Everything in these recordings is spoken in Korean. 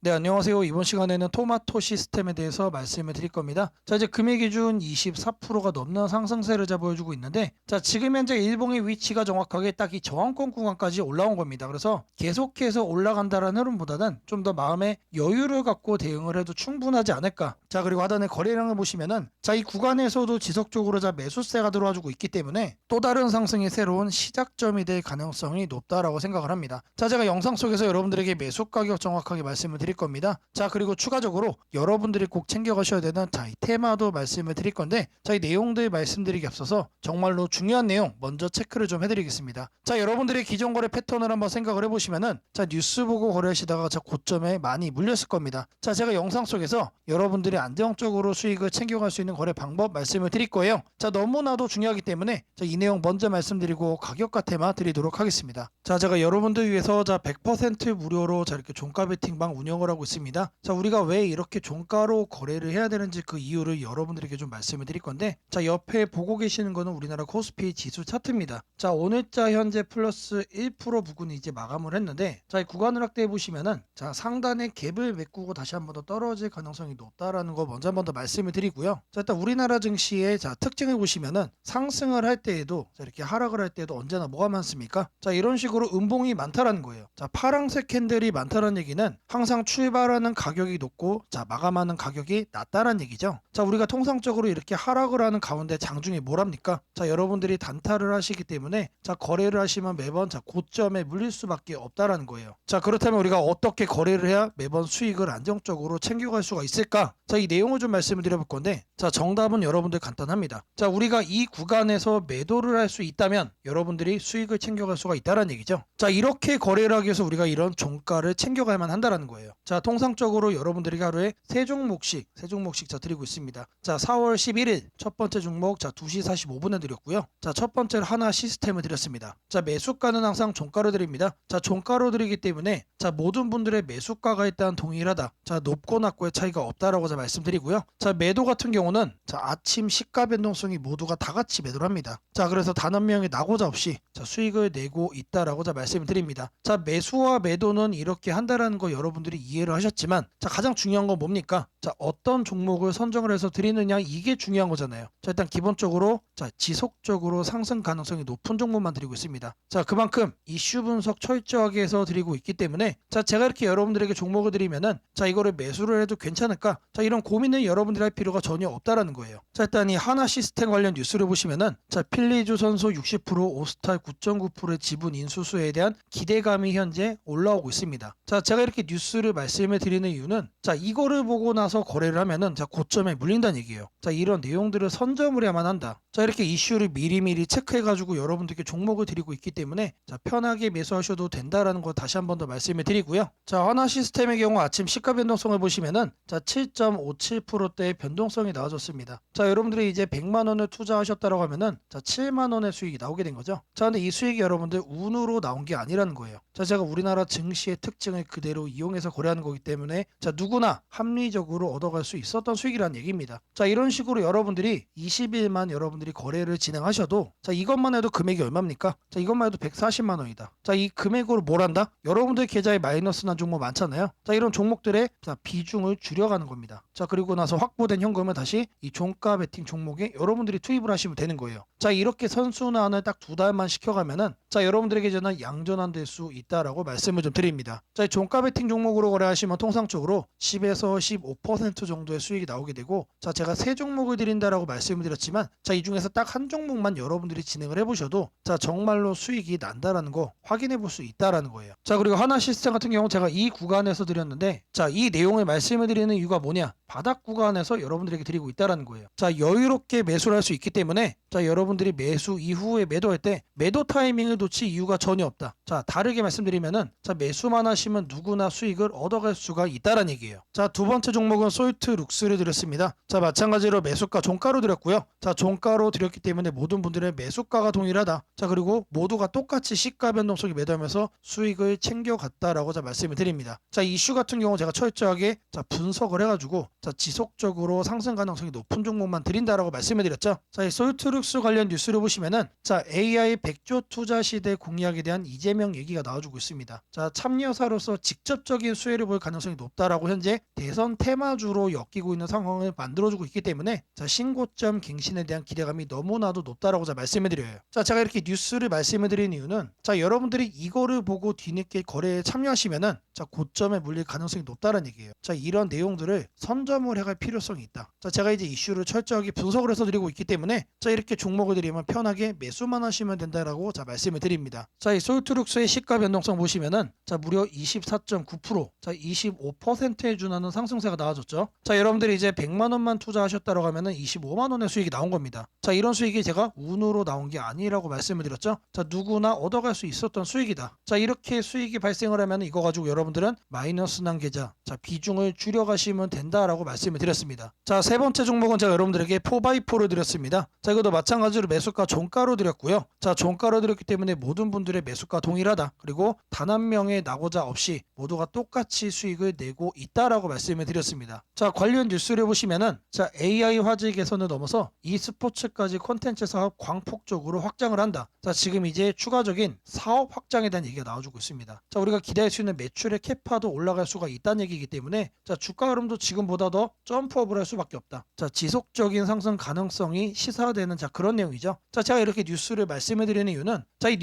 네, 안녕하세요. 이번 시간에는 토마토 시스템에 대해서 말씀을 드릴 겁니다. 자, 이제 금일 기준 24%가 넘는 상승세를 보여주고 있는데, 자, 지금 현재 일봉의 위치가 정확하게 딱 이 저항권 구간까지 올라온 겁니다. 그래서 계속해서 올라간다라는 흐름보다는 좀 더 마음의 여유를 갖고 대응을 해도 충분하지 않을까. 자, 그리고 하단의 거래량을 보시면은, 자, 이 구간에서도 지속적으로 매수세가 들어와주고 있기 때문에 또 다른 상승의 새로운 시작점이 될 가능성이 높다라고 생각을 합니다. 자, 제가 영상 속에서 여러분들에게 매수 가격 정확하게 말씀을 드릴 겁니다. 자, 그리고 추가적으로 여러분들이 꼭 챙겨가셔야 되는 이 테마도 말씀을 드릴 건데, 자, 이 내용들 말씀드리기 앞서서 정말로 중요한 내용 먼저 체크를 좀 해드리겠습니다. 자, 여러분들의 기존 거래 패턴을 한번 생각을 해보시면은, 자, 뉴스 보고 거래하시다가 고점에 많이 물렸을 겁니다. 자, 제가 영상 속에서 여러분들이 안정적으로 수익을 챙겨갈 수 있는 거래 방법 말씀을 드릴 거예요. 자, 너무나도 중요하기 때문에 이 내용 먼저 말씀드리고 가격과 테마 드리도록 하겠습니다. 자, 제가 여러분들 위해서 100% 무료로 이렇게 종가 베팅방 운영을 하고 있습니다. 자, 우리가 왜 이렇게 종가로 거래를 해야 되는지 그 이유를 여러분들에게 좀 말씀을 드릴 건데, 자, 옆에 보고 계시는 거는 우리나라 코스피 지수 차트입니다. 자, 오늘자 현재 플러스 1% 부근이 이제 마감을 했는데, 자, 이 구간 하락대 보시면은, 자, 상단에 갭을 메꾸고 다시 한 번 더 떨어질 가능성이 높다라는 거 먼저 한 번 더 말씀을 드리고요. 자, 일단 우리나라 증시의 특징을 보시면은 상승을 할 때에도, 자, 이렇게 하락을 할 때에도 언제나 뭐가 많습니까? 자, 이런 식으로 음봉이 많다라는 거예요. 자, 파랑색 캔들이 많다라는 얘기는 항상 출발하는 가격이 높고, 자, 마감하는 가격이 낮다라는 얘기죠. 자, 우리가 통상적으로 이렇게 하락을 하는 가운데 장중에 뭘 합니까? 자, 여러분들이 단타를 하시기 때문에, 자, 거래를 하시면 매번 고점에 물릴 수밖에 없다라는 거예요. 자, 그렇다면 우리가 어떻게 거래를 해야 매번 수익을 안정적으로 챙겨갈 수가 있을까? 자, 이 내용을 좀 말씀을 드려볼 건데, 자, 정답은 여러분들 간단합니다. 자, 우리가 이 구간에서 매도를 할 수 있다면 여러분들이 수익을 챙겨갈 수가 있다는 얘기죠. 자, 이렇게 거래를 하기 위해서 우리가 이런 종가를 챙겨가야만 한다는 거예요. 자, 통상적으로 여러분들에게 하루에 세 종목씩 드리고 있습니다. 자, 4월 11일 첫 번째 종목 2시 45분에 드렸고요. 자, 첫 번째로 하나 시스템을 드렸습니다. 자, 매수가는 항상 종가로 드립니다. 자, 종가로 드리기 때문에, 자, 모든 분들의 매수가가 일단 동일하다. 자, 높고 낮고의 차이가 없다라고 말씀드리고요. 자, 매도 같은 경우는, 자, 아침 시가 변동성이 모두가 다 같이 매도를 합니다. 자, 그래서 단 한 명이 나고자 없이, 자, 수익을 내고 있다라고 말씀을 드립니다. 자, 매수와 매도는 이렇게 한다라는 거 여러분들이 이해를 하셨지만, 자, 가장 중요한 건 뭡니까? 자, 어떤 종목을 선정을 해서 드리느냐, 이게 중요한 거잖아요. 자, 일단 기본적으로, 자, 지속적으로 상승 가능성이 높은 종목만 드리고 있습니다. 자, 그만큼 이슈 분석 철저하게 해서 드리고 있기 때문에, 자, 제가 이렇게 여러분들에게 종목을 드리면은, 자, 이거를 매수를 해도 괜찮을까? 자, 이런 고민을 여러분들이 할 필요가 전혀 없다라는 거예요. 자, 일단 이 하나 시스템 관련 뉴스를 보시면은, 자, 필리주 선소 60%, 오스탈 9.9%의 지분 인수수에 대한 기대감이 현재 올라오고 있습니다. 자, 제가 이렇게 뉴스를 말씀을 드리는 이유는, 자, 이거를 보고 나서 거래를 하면은, 자, 고점에 물린다는 얘기예요. 자, 이런 내용들을 선점을 해야만 한다. 자, 이렇게 이슈를 미리미리 체크해가지고 여러분들께 종목을 드리고 있기 때문에, 자, 편하게 매수하셔도 된다라는 거 다시 한 번 더 말씀을 드리고요. 자, 하나 시스템의 경우 아침 시가 변동성을 보시면은, 자, 7.57%대의 변동성이 나와줬습니다. 자, 여러분들이 이제 100만 원을 투자하셨다라고 하면은, 자, 7만 원의 수익이 나오게 된 거죠. 자, 근데 이 수익이 여러분들 운으로 나온 게 아니라는 거예요. 자, 제가 우리나라 증시의 특징을 그대로 이용해서 거래하는 거기 때문에, 자, 누구나 합리적으로 얻어갈 수 있었던 수익이라는 얘기입니다. 자, 이런 식으로 여러분들이 20일만 여러분들이 거래를 진행하셔도, 자, 이것만 해도 금액이 얼마입니까? 자, 이것만 해도 140만 원이다. 자, 이 금액으로 뭘 한다? 여러분들 계좌에 마이너스 난 종목 많잖아요. 자, 이런 종목들의, 자, 비중을 줄여가는 겁니다. 자, 그리고 나서 확보된 현금을 다시 이 종가 베팅 종목에 여러분들이 투입을 하시면 되는 거예요. 자, 이렇게 선순환을 딱 2달만 시켜가면은, 자, 여러분들에게 저는 양전환될 수 있다라고 말씀을 좀 드립니다. 자, 이 종가 베팅 종목으로 거래하시면 통상적으로 10에서 15% 정도의 수익이 나오게 되고, 자, 제가 세 종목을 드린다라고 말씀을 드렸지만, 자, 이 중에서 딱 한 종목만 여러분들이 진행을 해보셔도, 자, 정말로 수익이 난다라는 거 확인해 볼 수 있다라는 거예요. 자, 그리고 하나 시스템 같은 경우 제가 이 구간에서 드렸는데, 자, 이 내용을 말씀을 드리는 이유가 뭐냐? 바닥 구간에서 여러분들에게 드리고 있다라는 거예요. 자, 여유롭게 매수를 할 수 있기 때문에, 자, 여러분들이 매수 이후에 매도할 때 매도 타이밍을 놓칠 이유가 전혀 없다. 자, 다르게 말씀드리면은, 자, 매수만 하시면 누구나 수익을 얻어갈 수가 있다라는 얘기예요. 자, 두 번째 종목은 솔트 룩스를 드렸습니다. 자, 마찬가지로 매수가 종가로 드렸고요. 자, 종가로 드렸기 때문에 모든 분들의 매수가가 동일하다. 자, 그리고 모두가 똑같이 시가 변동성이 매도하면서 수익을 챙겨갔다라고 말씀을 드립니다. 자, 이슈 같은 경우 제가 철저하게, 자, 분석을 해가지고, 자, 지속적으로 상승 가능성이 높은 종목만 드린다라고 말씀을 드렸죠. 자, 이 솔트 소울트룩스 관련 뉴스를 보시면은 자 AI 100조 투자 시대 공약에 대한 이재명 얘기가 나와주고 있습니다. 자 참여사로서 직접적인 수혜를 볼 가능성이 높다라고 현재 대선 테마주로 엮이고 있는 상황을 만들어주고 있기 때문에 자 신고점 갱신에 대한 기대감이 너무나도 높다라고 말씀을 드려요. 자 제가 이렇게 뉴스를 말씀을 드리는 이유는 자 여러분들이 이거를 보고 뒤늦게 거래에 참여하시면은 자 고점에 물릴 가능성이 높다는 얘기예요. 자 이런 내용들을 선점을 해갈 필요성이 있다. 자 제가 이제 이슈를 철저하게 분석을 해서 드리고 있기 때문에 자 이렇게 종목을 드리면 편하게 매수만 하시면 된다라고 자 말씀을 드립니다. 자 이 솔트룩스의 시가 변동성 보시면은 자 무려 24.9%, 자 25%에 준하는 상승세가 나와줬죠. 자 여러분들이 이제 100만 원만 투자하셨다라고 하면은 25만 원의 수익이 나온 겁니다. 자 이런 수익이 제가 운으로 나온 게 아니라고 말씀을 드렸죠. 자 누구나 얻어갈 수 있었던 수익이다. 자 이렇게 수익이 발생을 하면 이거 가지고 여러분들은 마이너스 난 계좌 자 비중을 줄여가시면 된다라고 말씀을 드렸습니다. 자 세 번째 종목은 제가 여러분들에게 4x4를 드렸습니다. 자 이것도 마찬가지로 매수가 종가로 드렸고요. 자 종가로 드렸기 때문에 모든 분들의 매수가 동일하다. 그리고 단 한 명의 낙오자 없이 모두가 똑같이 수익을 내고 있다라고 말씀을 드렸습니다. 자 관련 뉴스를 보시면은 자 AI 화질 개선을 넘어서 e스포츠까지 콘텐츠 사업 광폭적으로 확장을 한다. 자 지금 이제 추가적인 사업 확장에 대한 얘기가 나와주고 있습니다. 자 우리가 기대할 수 있는 매출의 캐파도 올라갈 수가 있다는 얘기이기 때문에 자 주가 흐름도 지금보다 더 점프업을 할 수밖에 없다. 자 지속적인 상승 가능성이 시사되는 자 그런 내용이죠. 자 제가 이렇게 뉴스를 말씀을 드리는 이유는 자 이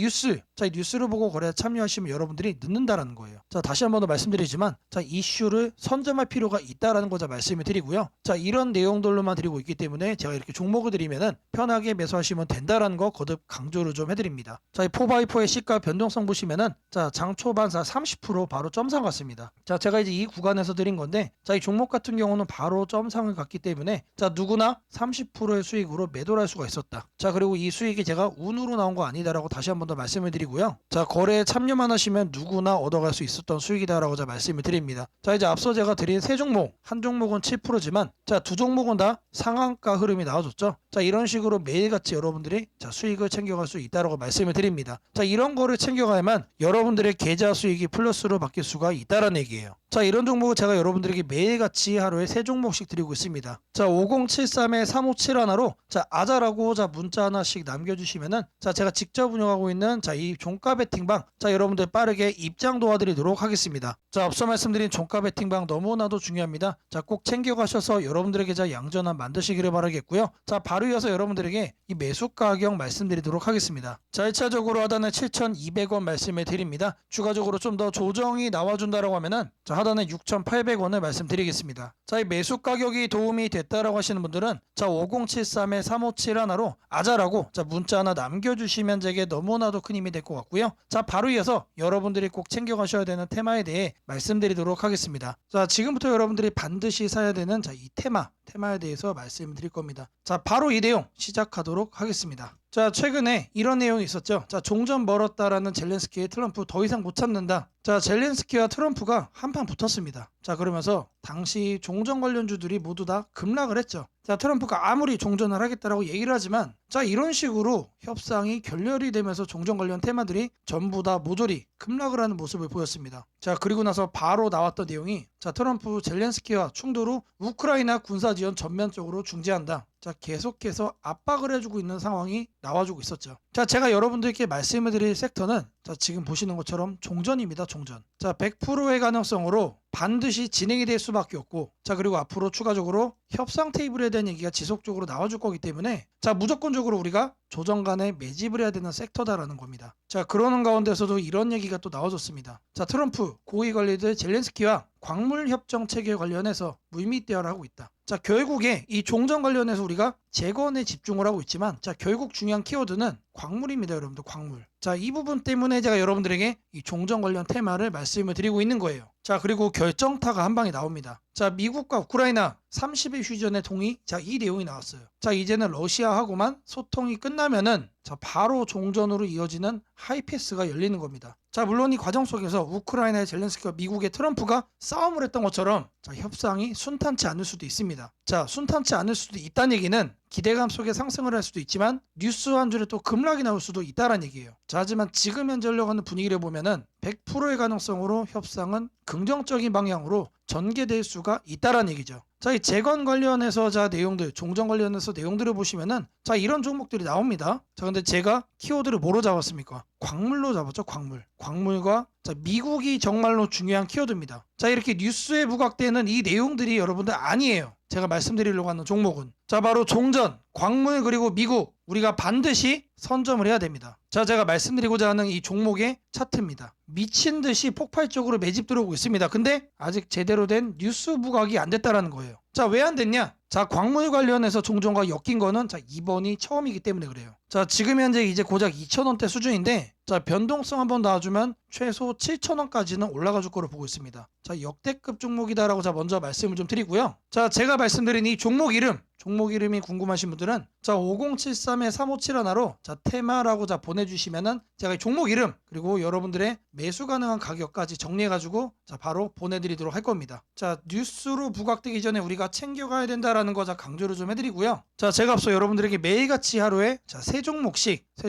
뉴스를 보고 거래에 참여하시면 여러분들이 늦는다라는 거예요. 자 다시 한 번 더 말씀드리지만 자 이슈를 선점할 필요가 있다라는 거 자 말씀을 드리고요. 자 이런 내용들로만 드리고 있기 때문에 제가 이렇게 종목을 드리면은 편하게 매수하시면 된다라는 거 거듭 강조를 좀 해드립니다. 자 이 4x4의 시가 변동성 보시면은 자 장 초반사 30% 바로 점상 갔습니다. 자 제가 이제 이 구간에서 드린 건데 자 이 종목 같은 경우는 바로 점상을 갔기 때문에 자 누구나 30%의 수익으로 매도를 할 수가 있었다. 자 그리고 이 수익이 제가 운으로 나온 거 아니다라고 다시 한 번 더 말씀을 드리고요. 자 거래에 참여만 하시면 누구나 얻어갈 수 있었던 수익이다라고 자 말씀을 드립니다. 자 이제 앞서 제가 드린 세 종목 한 종목은 7%지만 자 두 종목은 다 상한가 흐름이 나와줬죠. 자 이런 식으로 매일같이 여러분들이 자 수익을 챙겨갈 수 있다라고 말씀을 드립니다. 자 이런 거를 챙겨가야만 여러분들의 계좌 수익이 플러스로 바뀔 수가 있다라는 얘기예요. 자 이런 종목을 제가 여러분들에게 매일같이 하루에 3종목씩 드리고 있습니다. 자 5073에 3571로 자 아자라고 자 문자 하나씩 남겨주시면은 자 제가 직접 운영하고 있는 자 이 종가 베팅방 자 여러분들 빠르게 입장 도와드리도록 하겠습니다. 자 앞서 말씀드린 종가 베팅방 너무나도 중요합니다. 자 꼭 챙겨가셔서 여러분들에게 자 양전환 만드시기를 바라겠고요. 자 바로 이어서 여러분들에게 이 매수 가격 말씀드리도록 하겠습니다. 자 1차적으로 하단에 7,200원 말씀을 드립니다. 추가적으로 좀 더 조정이 나와준다라고 하면은 자 하단에 6,800원을 말씀드리겠습니다. 자 이 매수 가격이 도움이 됐다라고 하시는 분들은 자 5073에 3571로 아자라고 자 문자 하나 남겨주시면 제게 너무나도 큰 힘이 될 것 같고요. 자 바로 이어서 여러분들이 꼭 챙겨가셔야 되는 테마에 대해 말씀드리도록 하겠습니다. 자 지금부터 여러분들이 반드시 사야 되는 자 이 테마에 대해서 말씀드릴 겁니다. 자 바로 이 내용 시작하도록 하겠습니다. 자 최근에 이런 내용이 있었죠. 자 종전 멀었다라는 젤렌스키의 트럼프 더 이상 못 참는다. 자 젤렌스키와 트럼프가 한판 붙었습니다. 자 그러면서 당시 종전 관련주들이 모두 다 급락을 했죠. 자 트럼프가 아무리 종전을 하겠다라고 얘기를 하지만 자 이런 식으로 협상이 결렬이 되면서 종전 관련 테마들이 전부 다 모조리 급락을 하는 모습을 보였습니다. 자 그리고 나서 바로 나왔던 내용이 자 트럼프 젤렌스키와 충돌 후 우크라이나 군사 지원 전면적으로 중지한다. 자 계속해서 압박을 해주고 있는 상황이 나와주고 있었죠. 자 제가 여러분들께 말씀을 드릴 섹터는 자 지금 보시는 것처럼 종전입니다. 종전. 자 100%의 가능성으로 반드시 진행이 될 수밖에 없고 자 그리고 앞으로 추가적으로 협상 테이블에 대한 얘기가 지속적으로 나와줄 거기 때문에 자 무조건적으로 우리가 조정간에 매집을 해야 되는 섹터다라는 겁니다. 자 그러는 가운데서도 이런 얘기가 또 나와줬습니다. 자 트럼프 고위 관리들 젤렌스키와 광물 협정 체결 관련해서 물밑대화를 하고 있다. 자 결국에 이 종전 관련해서 우리가 재건에 집중을 하고 있지만 자 결국 중요한 키워드는 광물입니다. 여러분들 광물. 자 이 부분 때문에 제가 여러분들에게 이 종전 관련 테마를 말씀을 드리고 있는 거예요. 자 그리고 결정타가 한 방에 나옵니다. 자 미국과 우크라이나 30일 휴전의 동의 자 이 내용이 나왔어요. 자 이제는 러시아하고만 소통이 끝나면은 자 바로 종전으로 이어지는 하이패스가 열리는 겁니다. 자 물론 이 과정 속에서 우크라이나의 젤렌스키와 미국의 트럼프가 싸움을 했던 것처럼 자 협상이 순탄치 않을 수도 있습니다. 자 순탄치 않을 수도 있다는 얘기는 기대감 속에 상승을 할 수도 있지만 뉴스 한 줄에 또 급락이 나올 수도 있다는 얘기예요. 자 하지만 지금 현재 흘러가는 분위기를 보면은 100%의 가능성으로 협상은 긍정적인 방향으로 전개될 수가 있다는 얘기죠. 자, 이 재건 관련해서 자 내용들, 종전 관련해서 내용들을 보시면은 자 이런 종목들이 나옵니다. 자, 근데 제가 키워드를 뭐로 잡았습니까? 광물로 잡았죠, 광물. 광물과 자 미국이 정말로 중요한 키워드입니다. 자, 이렇게 뉴스에 부각되는 이 내용들이 여러분들 아니에요. 제가 말씀드리려고 하는 종목은 자 바로 종전, 광물 그리고 미국 우리가 반드시 선점을 해야 됩니다. 자, 제가 말씀드리고자 하는 이 종목의 차트입니다. 미친 듯이 폭발적으로 매집 들어오고 있습니다. 근데 아직 제대로 된 뉴스 부각이 안 됐다라는 거예요. 자, 왜 안 됐냐? 자, 광물 관련해서 종전과 엮인 거는 자 이번이 처음이기 때문에 그래요. 자, 지금 현재 이제 고작 2,000원대 수준인데 자 변동성 한번 놔주면 최소 7,000원까지는 올라가 줄 거로 보고 있습니다. 자, 역대급 종목이다라고 자 먼저 말씀을 좀 드리고요. 자, 제가 말씀드린 이 종목 이름이 궁금하신 분들은 자 5073-3571로 자 테마라고 자 보내주시면은 제가 이 종목 이름 그리고 여러분들의 매수 가능한 가격까지 정리해가지고 자 바로 보내드리도록 할 겁니다. 자, 뉴스로 부각되기 전에 우리가 챙겨가야 된다라는 거 자 강조를 좀 해드리고요. 자, 제가 앞서 여러분들에게 매일같이 하루에 자 세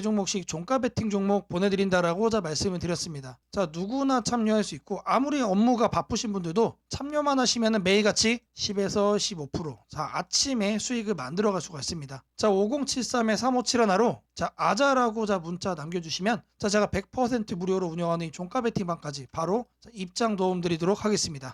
종목씩 종가 베팅 종목 보내드린다라고 자 말씀을 드렸습니다. 자, 누구나 참여할 수 있고 아무리 업무가 바쁘신 분들도 참여만 하시면은 매일같이 10에서 15% 자 아침에 수익을 만들어갈 수가 있습니다. 자, 5073-3571로 자 아자라고 자 문자 남겨주시면 자 제가 100% 무료로 운영하는 이 종가 베팅방까지 바로 자, 입장 도움 드리도록 하겠습니다.